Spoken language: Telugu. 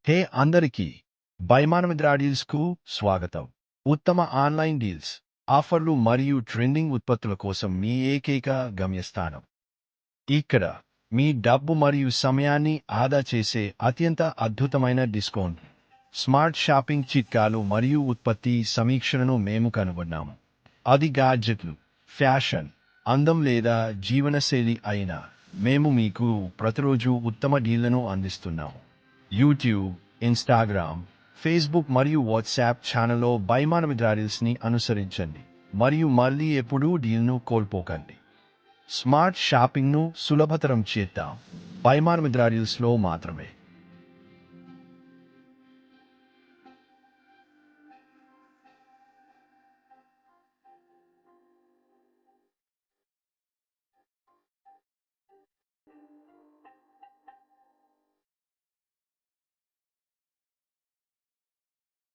హే అందరికీ బైమానమిత్ర డీల్స్కు స్వాగతం. ఉత్తమ ఆన్లైన్ డీల్స్, ఆఫర్లు మరియు ట్రెండింగ్ ఉత్పత్తుల కోసం మీ ఏకైక గమ్యస్థానం. ఇక్కడ మీ డబ్బు మరియు సమయాన్ని ఆదా చేసే అత్యంత అద్భుతమైన డిస్కౌంట్, స్మార్ట్ షాపింగ్ చిట్కాలు మరియు ఉత్పత్తి సమీక్షలను మేము కనుగొన్నాము. అది గాడ్జెట్లు, ఫ్యాషన్, అందం లేదా జీవనశైలి అయినా మేము మీకు ప్రతిరోజు ఉత్తమ డీళ్లను అందిస్తున్నాము. యూట్యూబ్, ఇన్స్టాగ్రామ్, ఫేస్బుక్ మరియు వాట్సాప్ ఛానల్లో బైమానమిత్ర డీల్స్ని అనుసరించండి మరియు మళ్ళీ ఎప్పుడూ డీల్ను కోల్పోకండి. స్మార్ట్ షాపింగ్ను సులభతరం చేద్దాం బైమానమిత్ర డీల్స్లో మాత్రమే.